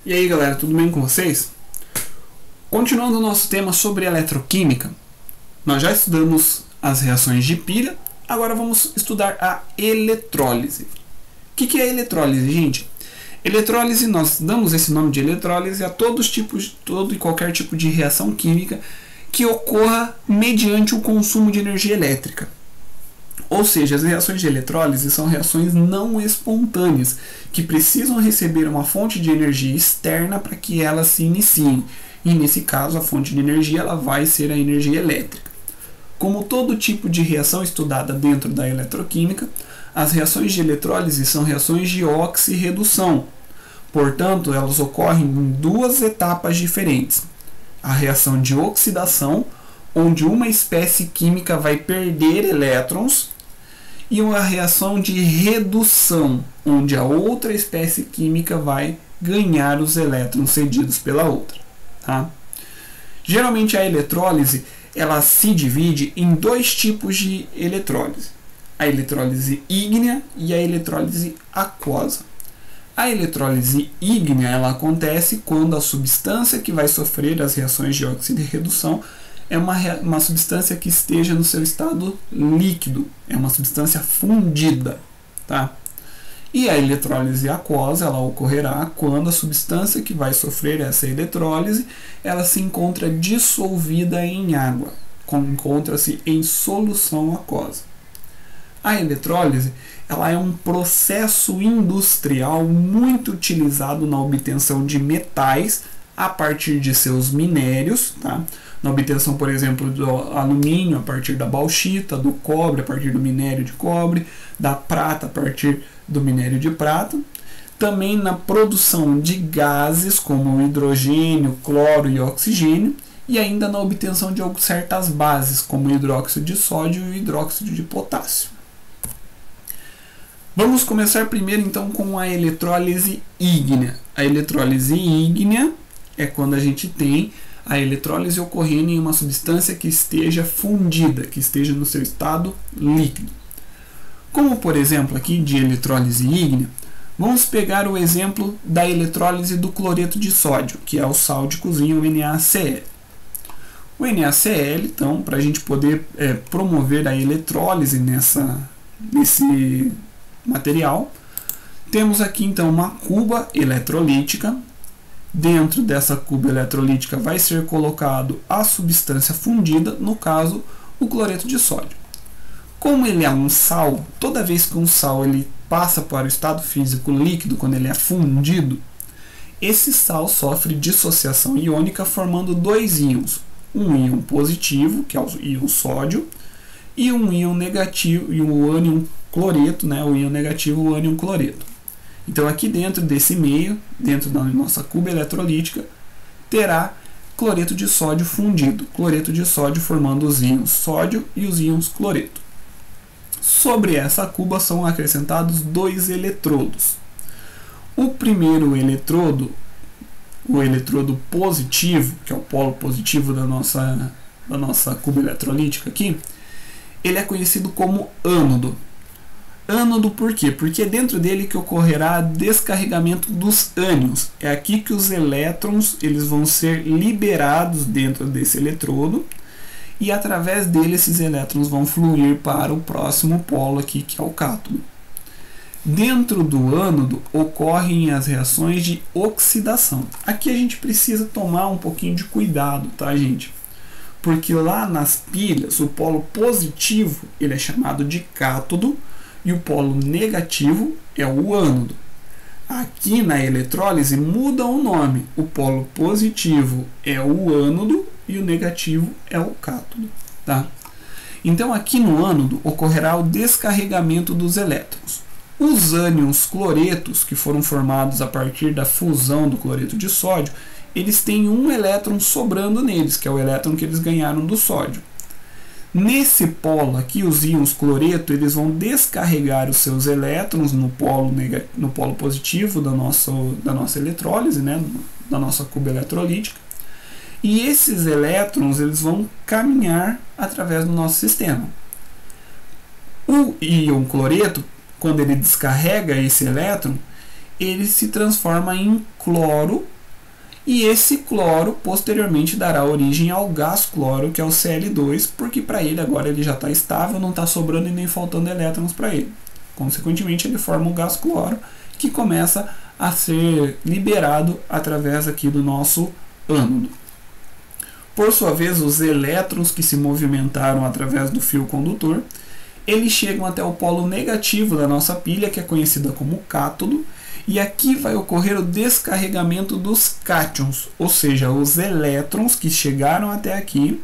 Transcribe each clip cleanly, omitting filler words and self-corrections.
E aí galera, tudo bem com vocês? Continuando o nosso tema sobre eletroquímica, nós já estudamos as reações de pilha, agora vamos estudar a eletrólise. O que é a eletrólise, gente? Eletrólise, nós damos esse nome de eletrólise a todo e qualquer tipo de reação química que ocorra mediante o consumo de energia elétrica. Ou seja, as reações de eletrólise são reações não espontâneas, que precisam receber uma fonte de energia externa para que elas se iniciem. E nesse caso, a fonte de energia ela vai ser a energia elétrica. Como todo tipo de reação estudada dentro da eletroquímica, as reações de eletrólise são reações de oxirredução. Portanto, elas ocorrem em duas etapas diferentes. A reação de oxidação, onde uma espécie química vai perder elétrons, e uma reação de redução, onde a outra espécie química vai ganhar os elétrons cedidos pela outra. Tá? Geralmente a eletrólise ela se divide em dois tipos de eletrólise. A eletrólise ígnea e a eletrólise aquosa. A eletrólise ígnea ela acontece quando a substância que vai sofrer as reações de óxido e redução é uma substância que esteja no seu estado líquido, é uma substância fundida, tá? E a eletrólise aquosa ela ocorrerá quando a substância que vai sofrer essa eletrólise ela se encontra dissolvida em água, encontra-se em solução aquosa. A eletrólise ela é um processo industrial muito utilizado na obtenção de metais a partir de seus minérios, tá? Na obtenção, por exemplo, do alumínio a partir da bauxita, do cobre a partir do minério de cobre, da prata a partir do minério de prata. Também na produção de gases como hidrogênio, cloro e oxigênio, e ainda na obtenção de certas bases como hidróxido de sódio e hidróxido de potássio. Vamos começar primeiro então com a eletrólise ígnea. A eletrólise ígnea é quando a gente tem a eletrólise ocorrendo em uma substância que esteja fundida, que esteja no seu estado líquido. Como por exemplo aqui de eletrólise ígnea, vamos pegar o exemplo da eletrólise do cloreto de sódio, que é o sal de cozinha, o NaCl. O NaCl, então, para a gente poder promover a eletrólise nesse material, temos aqui então uma cuba eletrolítica. Dentro dessa cuba eletrolítica vai ser colocado a substância fundida, no caso o cloreto de sódio. Como ele é um sal, toda vez que um sal ele passa para o estado físico líquido, quando ele é fundido, esse sal sofre dissociação iônica formando dois íons, um íon positivo, que é o íon sódio, e um íon negativo, e o ânion cloreto, né, o íon negativo, o ânion cloreto. Então aqui dentro desse meio, dentro da nossa cuba eletrolítica, terá cloreto de sódio fundido. Cloreto de sódio formando os íons sódio e os íons cloreto. Sobre essa cuba são acrescentados dois eletrodos. O primeiro eletrodo, o eletrodo positivo, que é o polo positivo da nossa cuba eletrolítica aqui, ele é conhecido como ânodo. Ânodo por quê? Porque é dentro dele que ocorrerá descarregamento dos ânions. É aqui que os elétrons eles vão ser liberados dentro desse eletrodo e através dele esses elétrons vão fluir para o próximo polo aqui, que é o cátodo. Dentro do ânodo ocorrem as reações de oxidação. Aqui a gente precisa tomar um pouquinho de cuidado, tá, gente? Porque lá nas pilhas o polo positivo ele é chamado de cátodo, e o polo negativo é o ânodo. Aqui na eletrólise muda o nome. O polo positivo é o ânodo e o negativo é o cátodo. Tá? Então aqui no ânodo ocorrerá o descarregamento dos elétrons. Os ânions cloretos, que foram formados a partir da fusão do cloreto de sódio, eles têm um elétron sobrando neles, que é o elétron que eles ganharam do sódio. Nesse polo aqui, os íons cloreto eles vão descarregar os seus elétrons no polo positivo da nossa eletrólise, né, da nossa cuba eletrolítica. E esses elétrons eles vão caminhar através do nosso sistema. O íon cloreto, quando ele descarrega esse elétron, ele se transforma em cloro E esse cloro posteriormente dará origem ao gás cloro, que é o Cl2, porque para ele agora ele já está estável, não está sobrando e nem faltando elétrons para ele. Consequentemente, ele forma o gás cloro, que começa a ser liberado através aqui do nosso ânodo. Por sua vez, os elétrons que se movimentaram através do fio condutor, eles chegam até o polo negativo da nossa pilha, que é conhecida como cátodo, e aqui vai ocorrer o descarregamento dos cátions, ou seja, os elétrons que chegaram até aqui,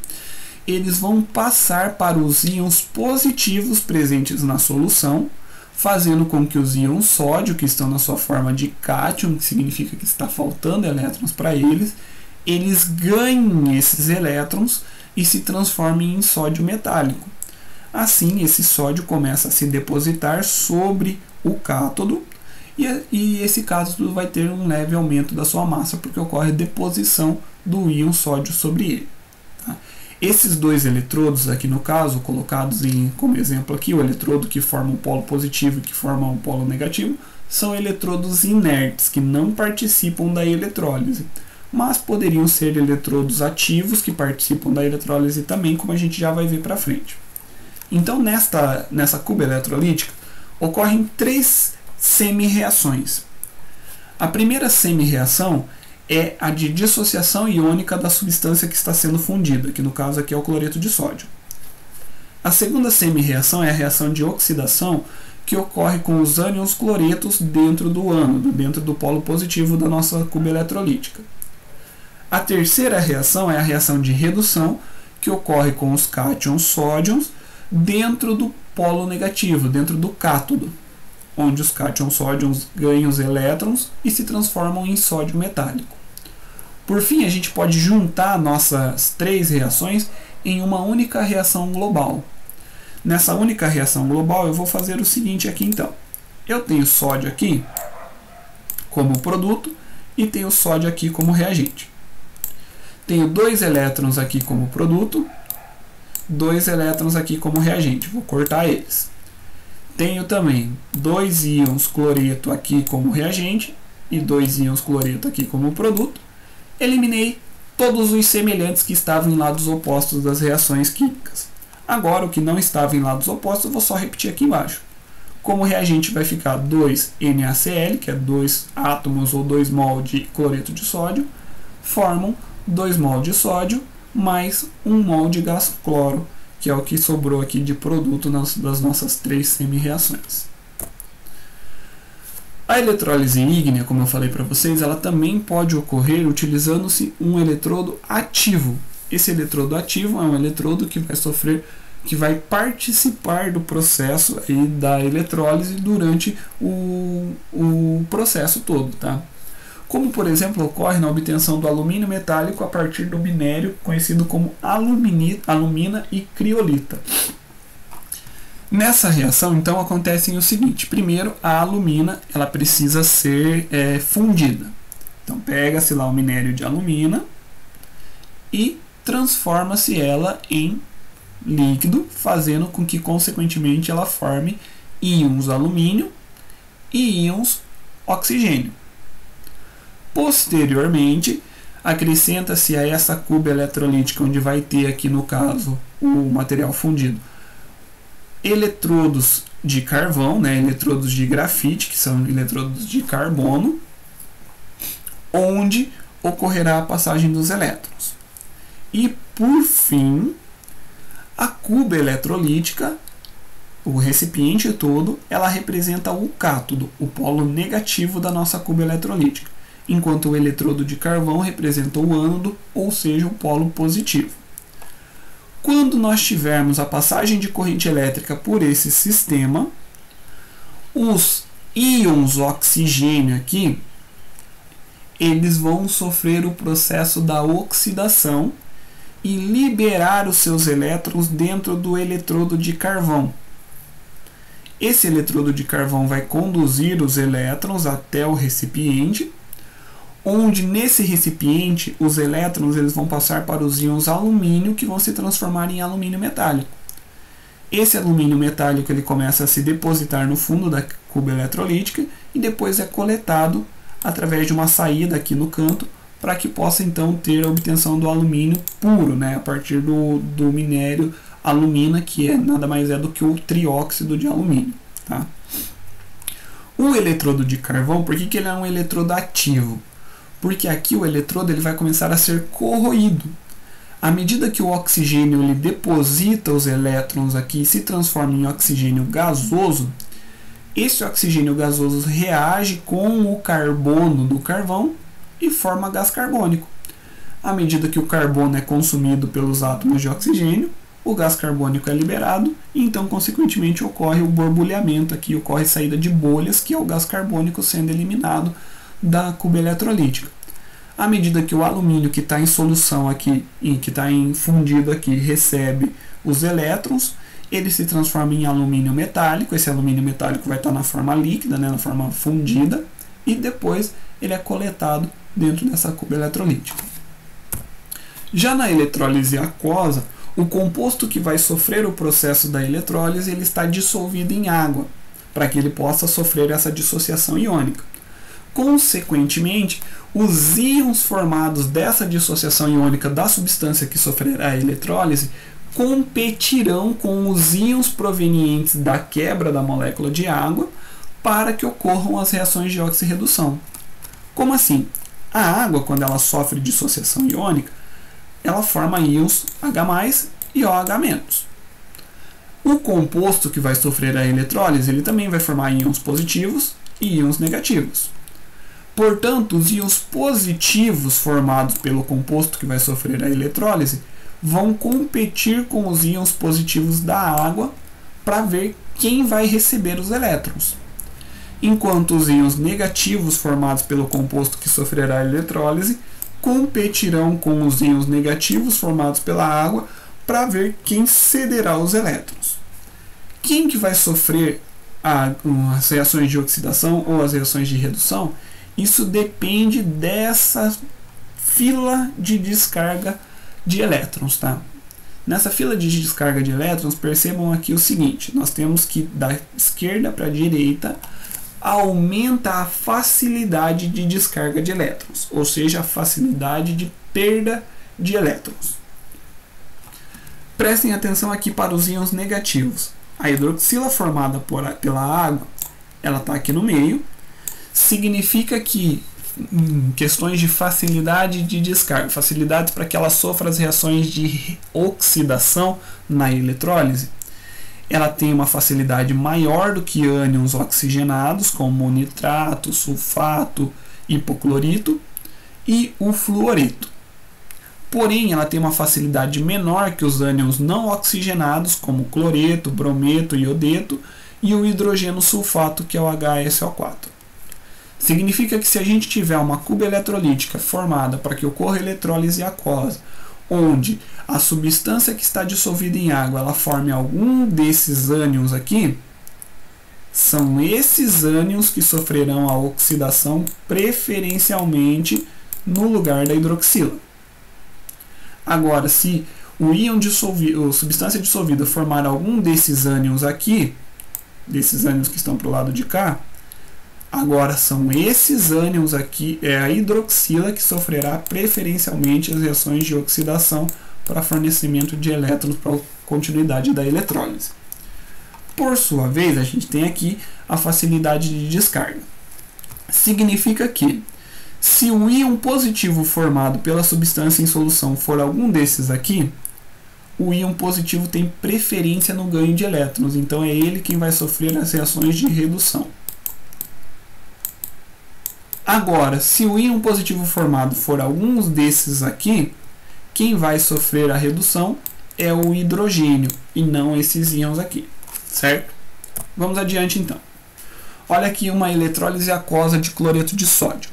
eles vão passar para os íons positivos presentes na solução, fazendo com que os íons sódio, que estão na sua forma de cátion, que significa que está faltando elétrons para eles ganhem esses elétrons e se transformem em sódio metálico. Assim, esse sódio começa a se depositar sobre o cátodo e esse cátodo vai ter um leve aumento da sua massa, porque ocorre a deposição do íon sódio sobre ele. Tá? Esses dois eletrodos aqui no caso, colocados como exemplo aqui, o eletrodo que forma um polo positivo e que forma um polo negativo, são eletrodos inertes, que não participam da eletrólise, mas poderiam ser eletrodos ativos que participam da eletrólise também, como a gente já vai ver para frente. Então, nessa cuba eletrolítica, ocorrem 3 semi-reações. A primeira semi-reação é a de dissociação iônica da substância que está sendo fundida, que no caso aqui é o cloreto de sódio. A segunda semi-reação é a reação de oxidação, que ocorre com os ânions cloretos dentro do ânodo, dentro do polo positivo da nossa cuba eletrolítica. A terceira reação é a reação de redução, que ocorre com os cátions sódios dentro do polo negativo, dentro do cátodo, onde os cátions sódios ganham os elétrons e se transformam em sódio metálico. Por fim, a gente pode juntar nossas 3 reações em uma única reação global. Nessa única reação global, eu vou fazer o seguinte aqui então. Eu tenho sódio aqui como produto e tenho sódio aqui como reagente. Tenho 2 elétrons aqui como produto, 2 elétrons aqui como reagente. Vou cortar eles. Tenho também 2 íons cloreto aqui como reagente e 2 íons cloreto aqui como produto. Eliminei todos os semelhantes que estavam em lados opostos das reações químicas. Agora, o que não estava em lados opostos, eu vou só repetir aqui embaixo. Como reagente vai ficar 2NaCl, que é 2 átomos ou 2 mol de cloreto de sódio, formam 2 mol de sódio mais 1 mol de gás cloro, que é o que sobrou aqui de produto das nossas 3 semi-reações. A eletrólise ígnea, como eu falei para vocês, ela também pode ocorrer utilizando-se um eletrodo ativo. Esse eletrodo ativo é um eletrodo que vai participar do processo aí da eletrólise durante o processo todo, tá? Como, por exemplo, ocorre na obtenção do alumínio metálico a partir do minério conhecido como alumina e criolita. Nessa reação, então, acontece o seguinte. Primeiro, a alumina ela precisa ser fundida. Então, pega-se lá o minério de alumina e transforma-se ela em líquido, fazendo com que, consequentemente, ela forme íons alumínio e íons oxigênio. Posteriormente, acrescenta-se a essa cuba eletrolítica, onde vai ter aqui no caso o material fundido, eletrodos de carvão, eletrodos de grafite, que são eletrodos de carbono, onde ocorrerá a passagem dos elétrons. E por fim, a cuba eletrolítica, o recipiente todo, ela representa o cátodo, o polo negativo da nossa cuba eletrolítica, enquanto o eletrodo de carvão representa o ânodo, ou seja, o polo positivo. Quando nós tivermos a passagem de corrente elétrica por esse sistema, os íons oxigênio aqui, eles vão sofrer o processo da oxidação e liberar os seus elétrons dentro do eletrodo de carvão. Esse eletrodo de carvão vai conduzir os elétrons até o recipiente, onde nesse recipiente os elétrons eles vão passar para os íons alumínio, que vão se transformar em alumínio metálico. Esse alumínio metálico ele começa a se depositar no fundo da cuba eletrolítica e depois é coletado através de uma saída aqui no canto para que possa então ter a obtenção do alumínio puro, né, a partir do minério alumina, que nada mais é do que o trióxido de alumínio. Tá? O eletrodo de carvão, por que ele é um eletrodo ativo? Porque aqui o eletrodo ele vai começar a ser corroído. À medida que o oxigênio ele deposita os elétrons aqui e se transforma em oxigênio gasoso, esse oxigênio gasoso reage com o carbono do carvão e forma gás carbônico. À medida que o carbono é consumido pelos átomos de oxigênio, o gás carbônico é liberado e então, consequentemente, ocorre o borbulhamento aqui, ocorre saída de bolhas, que é o gás carbônico sendo eliminado da cuba eletrolítica. À medida que o alumínio que está em solução aqui, que está fundido aqui, recebe os elétrons, ele se transforma em alumínio metálico. Esse alumínio metálico vai estar na forma líquida, né, na forma fundida, e depois ele é coletado dentro dessa cuba eletrolítica. Já na eletrólise aquosa, o composto que vai sofrer o processo da eletrólise ele está dissolvido em água, para que ele possa sofrer essa dissociação iônica. Consequentemente, os íons formados dessa dissociação iônica da substância que sofrerá a eletrólise competirão com os íons provenientes da quebra da molécula de água para que ocorram as reações de oxirredução. Como assim? A água, quando ela sofre dissociação iônica, ela forma íons H+, e OH-. O composto que vai sofrer a eletrólise, ele também vai formar íons positivos e íons negativos. Portanto, os íons positivos formados pelo composto que vai sofrer a eletrólise vão competir com os íons positivos da água para ver quem vai receber os elétrons. Enquanto os íons negativos formados pelo composto que sofrerá a eletrólise competirão com os íons negativos formados pela água para ver quem cederá os elétrons. Quem que vai sofrer as reações de oxidação ou as reações de redução? Isso depende dessa fila de descarga de elétrons. Tá? Nessa fila de descarga de elétrons, percebam aqui o seguinte, nós temos que da esquerda para a direita aumenta a facilidade de descarga de elétrons, ou seja, a facilidade de perda de elétrons. Prestem atenção aqui para os íons negativos. A hidroxila formada pela água, ela está aqui no meio, significa que em questões de facilidade de descarga, facilidade para que ela sofra as reações de oxidação na eletrólise, ela tem uma facilidade maior do que ânions oxigenados, como o nitrato, sulfato, hipoclorito e o fluorito. Porém, ela tem uma facilidade menor que os ânions não oxigenados, como o cloreto, brometo, iodeto e o hidrogeno sulfato, que é o HSO4. Significa que se a gente tiver uma cuba eletrolítica formada para que ocorra eletrólise aquosa, onde a substância que está dissolvida em água ela forme algum desses ânions aqui, são esses ânions que sofrerão a oxidação preferencialmente no lugar da hidroxila. Agora, se o íon dissolvido, a substância dissolvida formar algum desses ânions aqui, desses ânions que estão para o lado de cá, agora são esses ânions aqui, é a hidroxila que sofrerá preferencialmente as reações de oxidação para fornecimento de elétrons para a continuidade da eletrólise. Por sua vez, a gente tem aqui a facilidade de descarga. Significa que, se o íon positivo formado pela substância em solução for algum desses aqui, o íon positivo tem preferência no ganho de elétrons, então é ele quem vai sofrer as reações de redução. Agora, se o íon positivo formado for alguns desses aqui, quem vai sofrer a redução é o hidrogênio e não esses íons aqui, certo? Vamos adiante então. Olha aqui uma eletrólise aquosa de cloreto de sódio.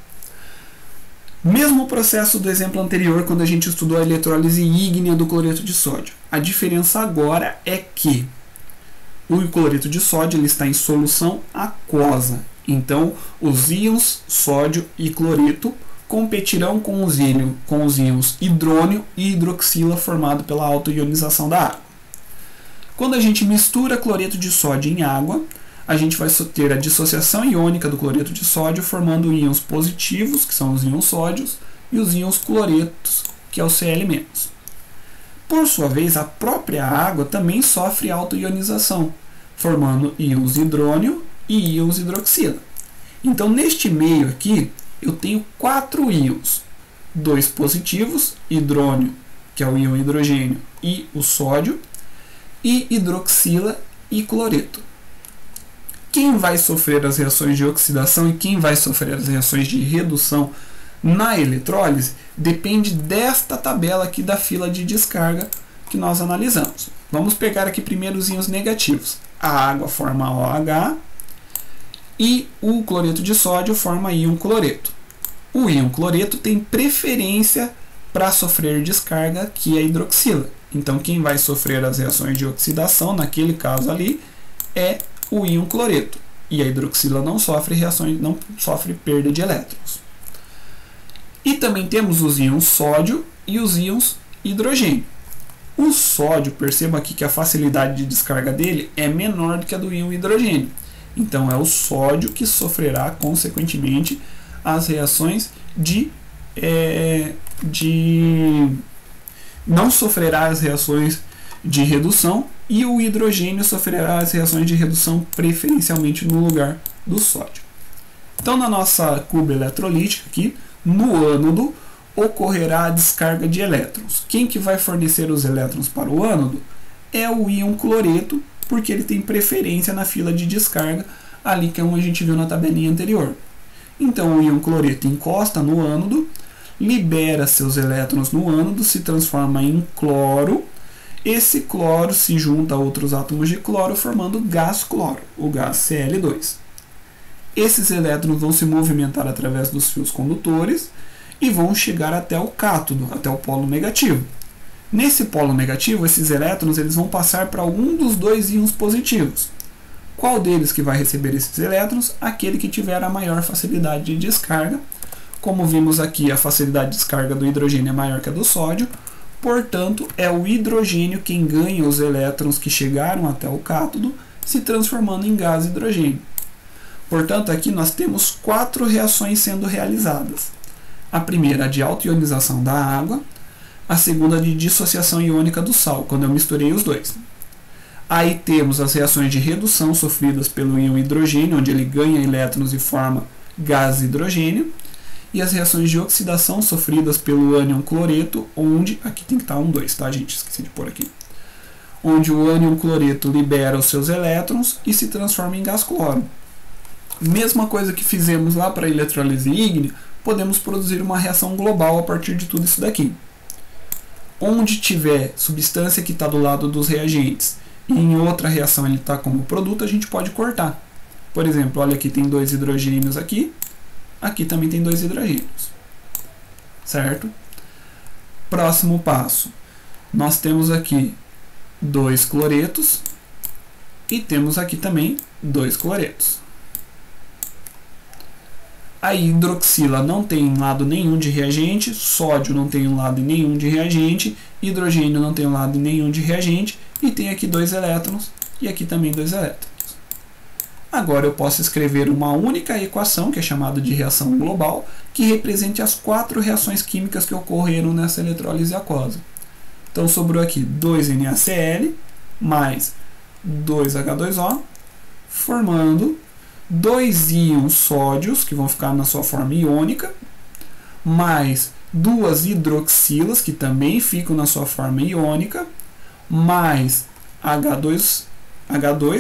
Mesmo processo do exemplo anterior, quando a gente estudou a eletrólise ígnea do cloreto de sódio. A diferença agora é que o cloreto de sódio ele está em solução aquosa. Então, os íons sódio e cloreto competirão com os íons hidrônio e hidroxila formado pela autoionização da água. Quando a gente mistura cloreto de sódio em água, a gente vai ter a dissociação iônica do cloreto de sódio formando íons positivos, que são os íons sódios, e os íons cloretos, que é o Cl-. Por sua vez, a própria água também sofre autoionização, formando íons hidrônio e íons hidroxila. Então, neste meio aqui, eu tenho 4 íons, 2 positivos, hidrônio, que é o íon hidrogênio, e o sódio, e hidroxila e cloreto. Quem vai sofrer as reações de oxidação e quem vai sofrer as reações de redução na eletrólise depende desta tabela aqui da fila de descarga que nós analisamos. Vamos pegar aqui primeiro os íons negativos. A água forma OH e o cloreto de sódio forma íon cloreto. O íon cloreto tem preferência para sofrer descarga, que é a hidroxila. Então, quem vai sofrer as reações de oxidação, naquele caso ali, é o íon cloreto. E a hidroxila não sofre reações, não sofre perda de elétrons. E também temos os íons sódio e os íons hidrogênio. O sódio, perceba aqui que a facilidade de descarga dele é menor do que a do íon hidrogênio. Então, é o sódio que sofrerá, consequentemente, as reações não sofrerá as reações de redução, e o hidrogênio sofrerá as reações de redução preferencialmente no lugar do sódio. Então, na nossa cuba eletrolítica aqui, no ânodo, ocorrerá a descarga de elétrons. Quem que vai fornecer os elétrons para o ânodo é o íon cloreto, porque ele tem preferência na fila de descarga, ali que é como a gente viu na tabelinha anterior. Então, o íon cloreto encosta no ânodo, libera seus elétrons no ânodo, se transforma em cloro. Esse cloro se junta a outros átomos de cloro, formando gás cloro, o gás Cl2. Esses elétrons vão se movimentar através dos fios condutores e vão chegar até o cátodo, até o polo negativo. Nesse polo negativo, esses elétrons eles vão passar para algum dos 2 íons positivos. Qual deles que vai receber esses elétrons? Aquele que tiver a maior facilidade de descarga. Como vimos aqui, a facilidade de descarga do hidrogênio é maior que a do sódio. Portanto, é o hidrogênio quem ganha os elétrons que chegaram até o cátodo, se transformando em gás hidrogênio. Portanto, aqui nós temos 4 reações sendo realizadas. A primeira, a de autoionização da água. A segunda, de dissociação iônica do sal, quando eu misturei os dois. Aí temos as reações de redução sofridas pelo íon hidrogênio, onde ele ganha elétrons e forma gás hidrogênio. E as reações de oxidação sofridas pelo ânion cloreto, onde... Aqui tem que estar 1, 2, tá, gente? Esqueci de pôr aqui. Onde o ânion cloreto libera os seus elétrons e se transforma em gás cloro. Mesma coisa que fizemos lá para a eletrólise ígnea, podemos produzir uma reação global a partir de tudo isso daqui. Onde tiver substância que está do lado dos reagentes e em outra reação ele está como produto, a gente pode cortar. Por exemplo, olha aqui, tem 2 hidrogênios aqui. Aqui também tem 2 hidrogênios. Certo? Próximo passo. Nós temos aqui 2 cloretos e temos aqui também 2 cloretos. A hidroxila não tem lado nenhum de reagente, sódio não tem lado nenhum de reagente, hidrogênio não tem lado nenhum de reagente, e tem aqui 2 elétrons e aqui também 2 elétrons. Agora eu posso escrever uma única equação, que é chamada de reação global, que represente as 4 reações químicas que ocorreram nessa eletrólise aquosa. Então sobrou aqui 2NaCl mais 2H2O, formando 2 íons sódios, que vão ficar na sua forma iônica, mais 2 hidroxilas, que também ficam na sua forma iônica, mais H2,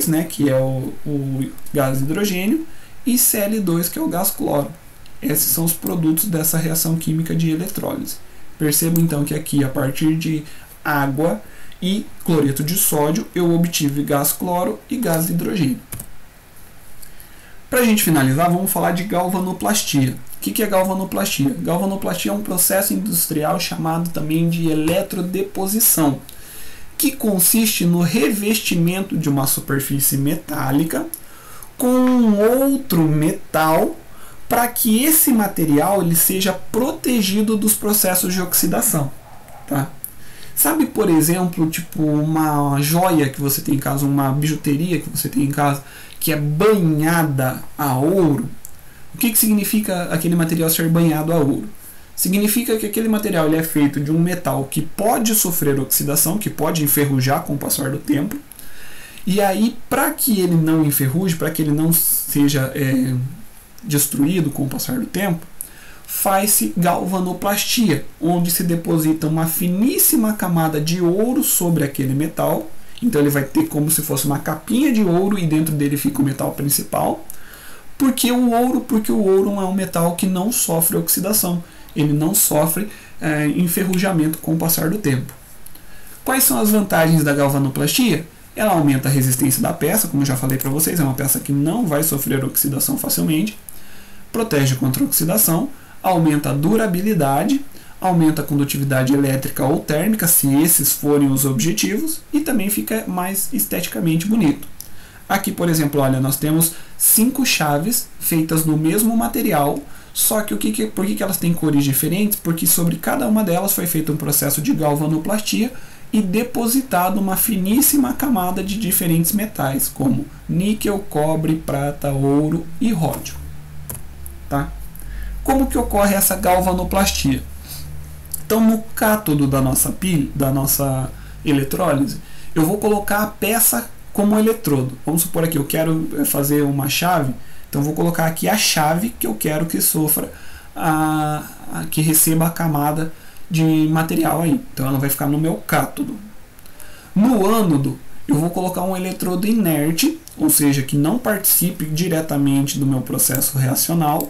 né, que é o gás hidrogênio, e Cl2, que é o gás cloro. Esses são os produtos dessa reação química de eletrólise. Perceba então que aqui, a partir de água e cloreto de sódio, eu obtive gás cloro e gás hidrogênio. Para a gente finalizar, vamos falar de galvanoplastia. O que é galvanoplastia? Galvanoplastia é um processo industrial chamado também de eletrodeposição, que consiste no revestimento de uma superfície metálica com outro metal para que esse material ele seja protegido dos processos de oxidação. Tá? Sabe, por exemplo, tipo uma joia que você tem em casa, uma bijuteria que você tem em casa, que é banhada a ouro? O que significa aquele material ser banhado a ouro? Significa que aquele material ele é feito de um metal que pode sofrer oxidação, que pode enferrujar com o passar do tempo. E aí, para que ele não enferruje, para que ele não seja destruído com o passar do tempo, faz-se galvanoplastia, onde se deposita uma finíssima camada de ouro sobre aquele metal. Então ele vai ter como se fosse uma capinha de ouro e dentro dele fica o metal principal. Por que o ouro? Porque o ouro é um metal que não sofre oxidação. Ele não sofre enferrujamento com o passar do tempo. Quais são as vantagens da galvanoplastia? Ela aumenta a resistência da peça, como eu já falei para vocês, é uma peça que não vai sofrer oxidação facilmente, protege contra a oxidação, aumenta a durabilidade, aumenta a condutividade elétrica ou térmica, se esses forem os objetivos, e também fica mais esteticamente bonito. Aqui, por exemplo, olha, nós temos 5 chaves feitas no mesmo material, só que por que elas têm cores diferentes? Porque sobre cada uma delas foi feito um processo de galvanoplastia e depositado uma finíssima camada de diferentes metais, como níquel, cobre, prata, ouro e ródio. Tá? Como que ocorre essa galvanoplastia? Então, no cátodo da nossa eletrólise, eu vou colocar a peça como eletrodo. Vamos supor aqui, eu quero fazer uma chave, então vou colocar aqui a chave que eu quero que sofra, que receba a camada de material aí. Então ela vai ficar no meu cátodo. No ânodo, eu vou colocar um eletrodo inerte, ou seja, que não participe diretamente do meu processo reacional,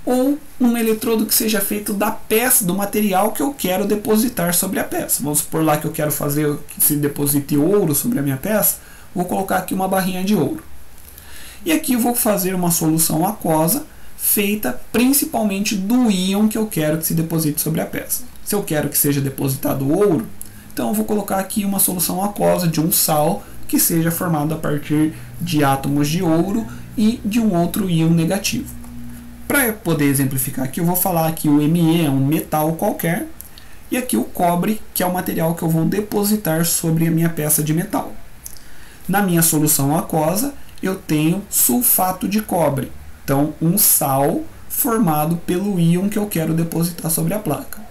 ou um eletrodo que seja feito da peça, do material que eu quero depositar sobre a peça. Vamos supor lá que eu quero fazer que se deposite ouro sobre a minha peça, vou colocar aqui uma barrinha de ouro. E aqui eu vou fazer uma solução aquosa feita principalmente do íon que eu quero que se deposite sobre a peça. Se eu quero que seja depositado ouro, então eu vou colocar aqui uma solução aquosa de um sal que seja formado a partir de átomos de ouro e de um outro íon negativo. Para poder exemplificar aqui, eu vou falar que o Me é um metal qualquer e aqui o cobre, que é o material que eu vou depositar sobre a minha peça de metal. Na minha solução aquosa, eu tenho sulfato de cobre, então um sal formado pelo íon que eu quero depositar sobre a placa.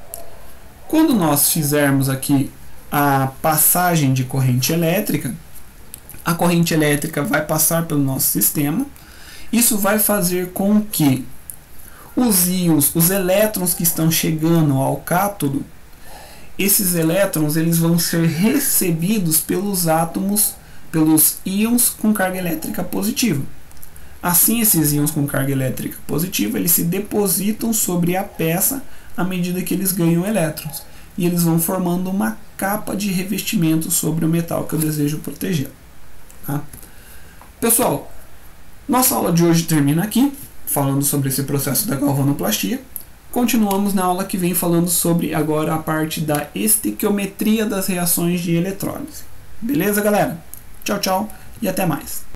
Quando nós fizermos aqui a passagem de corrente elétrica, a corrente elétrica vai passar pelo nosso sistema. Isso vai fazer com que os íons, os elétrons que estão chegando ao cátodo, esses elétrons eles vão ser recebidos pelos átomos, pelos íons com carga elétrica positiva. Assim, esses íons com carga elétrica positiva, eles se depositam sobre a peça à medida que eles ganham elétrons. E eles vão formando uma capa de revestimento sobre o metal que eu desejo proteger. Tá? Pessoal, nossa aula de hoje termina aqui, falando sobre esse processo da galvanoplastia. Continuamos na aula que vem falando sobre agora a parte da estequiometria das reações de eletrólise. Beleza, galera? Tchau, tchau e até mais.